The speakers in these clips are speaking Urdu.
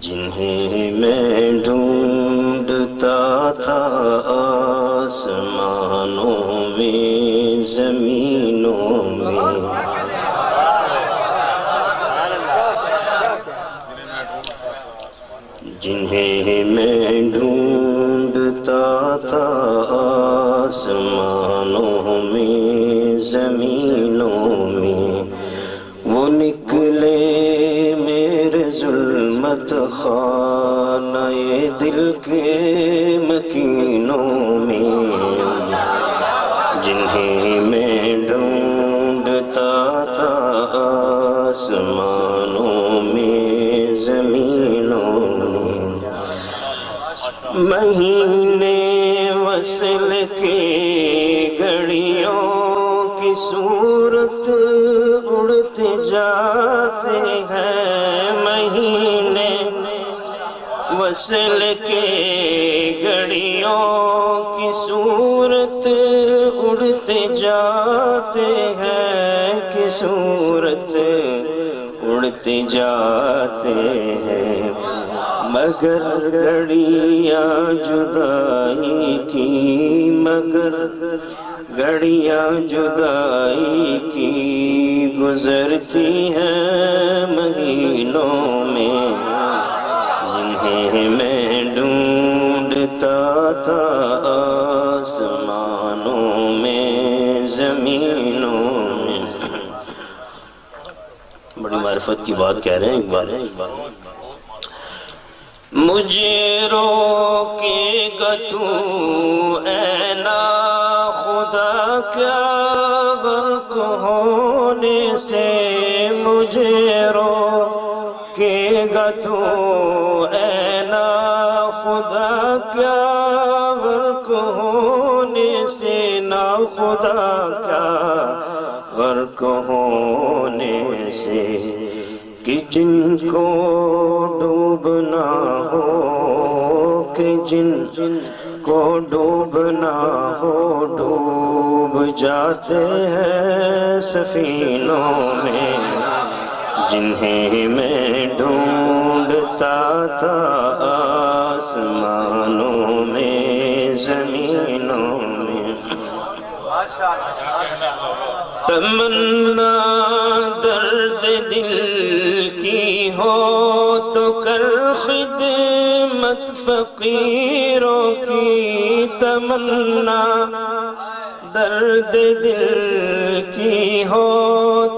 جنہیں میں ڈھونڈتا تھا آسمانوں میں زمینوں میں، جنہیں میں ڈھونڈتا تھا آسمانوں میں زمینوں میں، وہ نکلے میرے ظلمت خانہ دل کے مکینوں میں، جنہیں میں ڈھونڈتا تھا آسمانوں میں زمینوں میں، مہینے وصل کے گھڑیوں کی صورت اڑتے جاتے ہیں، مہینے وصل کے گھڑیوں کی صورت اڑتے جاتے ہیں، کہ صورت اڑتے جاتے ہیں، مگر گھڑیاں جدائی کی، مگر گھڑیاں جدائی کی گزرتی ہیں مہینوں میں، جنہیں میں ڈھونڈتا تھا آسمانوں میں زمینوں میں۔ بڑی معرفت کی بات کہہ رہے ہیں اقبال۔ مجھے روکے گا تو اے ناخدا کیا غرق ہونے سے، مجھے روکے گا تو اے ناخدا کیا غرق ہونے سے، ناخدا کیا غرق ہونے سے، کہ جن کو ڈوبنا ہو، کہ جن کو ڈوبنا ہو ڈوب جاتے ہیں سفینوں میں، جنہیں میں ڈھونڈتا تھا آسمانوں میں زمینوں میں۔ تمنا درد دل کی ہو تو کر خدمت فقیروں کی، تمنا درد دل کی ہو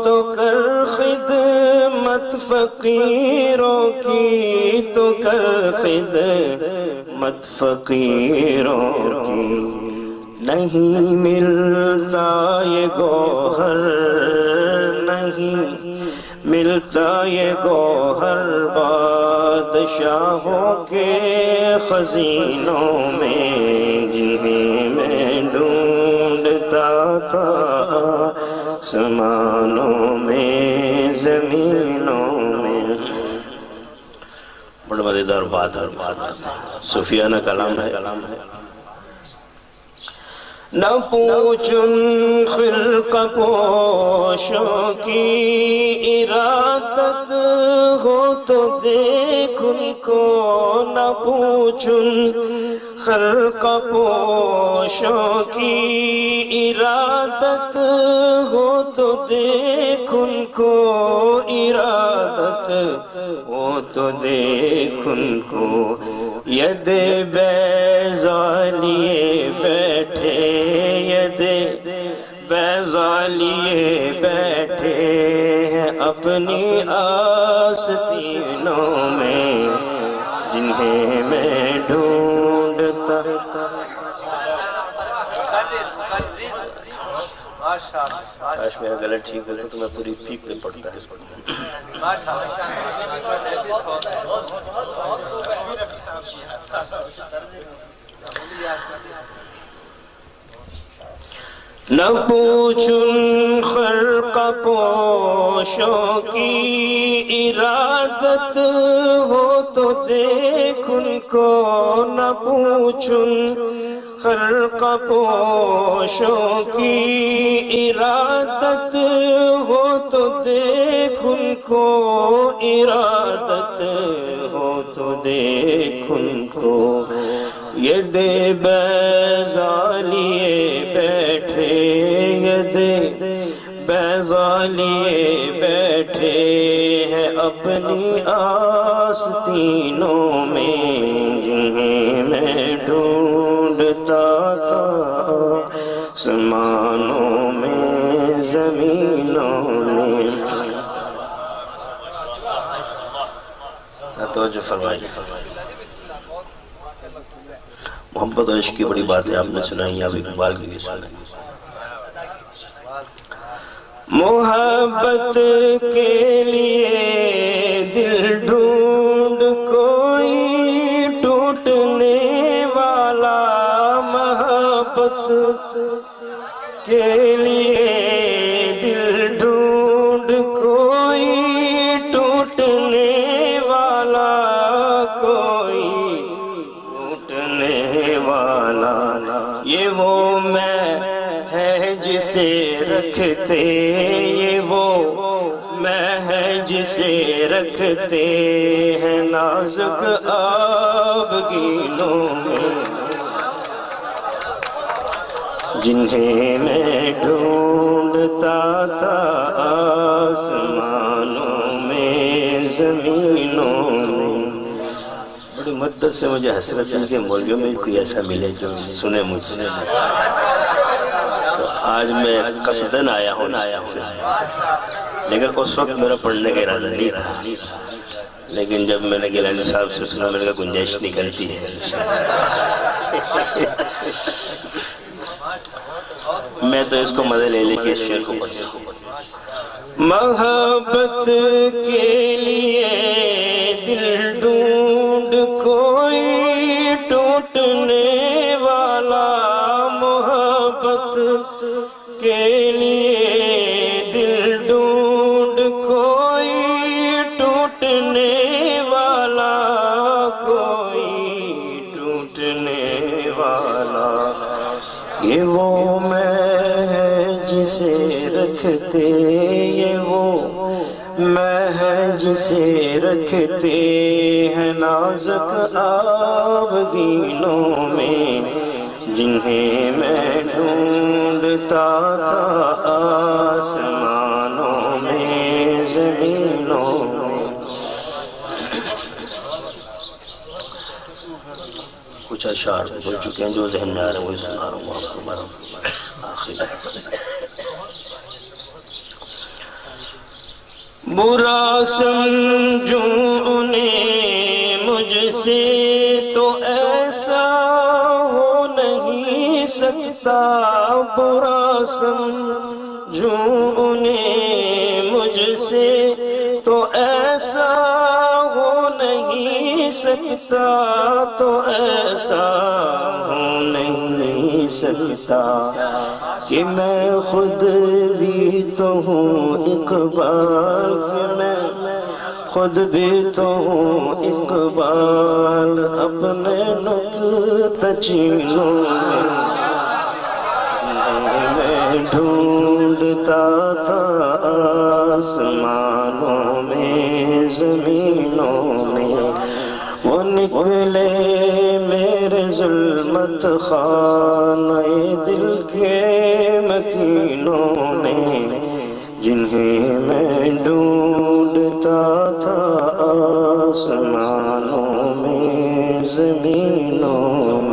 تو کر خدمت فقیروں کی، تو کر خدمت فقیروں کی، نہیں ملتا یہ گوہر، نہیں ملتا یہ گوہر بادشاہوں کے خزینوں میں، جنہیں میں ڈھونڈتا تھا آسمانوں میں زمینوں میں۔ بڑا مزیدار بات ہے، صوفیانہ کلام ہے۔ نہ پوچھن خرقہ پوشوں کی ارادت ہو تو دیکھ ان کو، نہ پوچھن خرقہ پوشوں کی ارادت ہو تو دیکھ ان کو، ارادت ہو تو دیکھ ان کو، ید بیضا لیے بیٹھے، ید بیضا لیے بیٹھے ہیں اپنی آستینوں میں، جنہیں میں ڈھونڈتا۔ کاش میرا گلا ٹھیک ہو تو میں پوری پیپ پہ پڑھتا ہے اس کو۔ نہ پوچھن خلق پوشوں کی ارادت ہو تو دیکھ ان کو، نہ پوچھن خلق پوشوں کی ارادت ہو تو دیکھ ان کو، ارادت ہو تو دیکھ ان کو، یہ دے بیضا لیے بیٹھے، یہ دے بیضا لیے بیٹھے ہیں اپنی آستینوں میں، جنہیں میں ڈھونڈتا تھا آسمانوں میں زمینوں میں۔ توجہ فرمائیے، محبت اور عشق کی بڑی باتیں آپ نے سنائی، آپ اقبال کی بھی سنائی۔ محبت کے لیے دل ڈھونڈ کوئی ٹوٹنے والا، محبت کے لیے دل ڈھونڈ کوئی ٹوٹنے والا، کوئی ٹوٹنے والا، یہ وہ میں ہے جسے رکھتے، یہ وہ میں ہے جسے رکھتے ہیں نازک آبگینوں میں، جنہیں میں ڈھونڈتا تھا آسمانوں میں زمینوں میں۔ بڑی مدت سے مجھے حسرت ہے کہ مولویوں میں کوئی ایسا ملے جو سنے مجھ سے، تو آج میں قصداً آیا ہوں، لیکن اس وقت میرا پڑھنے کا ارادہ نہیں تھا، لیکن جب میں نے گیلانی صاحب سے سنا، میں نے کہا گنجائش نکلتی ہے۔ میں تو اس کو مزے لے لے کے اس شعر کو پڑھتا ہوں۔ محبت کے لیے دل ڈھونڈ کوئی ٹوٹنے والا، محبت کے لیے دل ڈھونڈ کوئی ٹوٹنے والا، کوئی ٹوٹنے والا، یہ وہ میں ہے جسے رکھتے، یہ وہ میں ہے جسے رکھتے ہیں نازک آبگینوں میں، جنہیں میں ڈھونڈتا تھا آسمانوں میں زمینوں میں۔ کچھ اشعار بول چکے ہیں، جو ذہن میں آ رہے ہیں وہی سنا رہا ہوں آپ کو۔ آخری برا سمجھوں انہیں مجھ سے تو ایسا ہو نہیں سکتا، برا سمجھوں انہیں مجھ سے تو ایسا ہو نہیں سکتا، تو ایسا ہو نہیں سکتا کہ میں خود بھی تو ہوں اقبال، کہ میں خود بھی تو ہوں اقبال، اپنے نکتہ چینوں میں ڈھونڈتا تھا آسمانوں میں زمینوں میں، وہ نکلے میرے ظلمت خانہ دل کے مکینوں میں، جنہیں میں ڈھونڈتا تھا آسمانوں میں زمینوں میں۔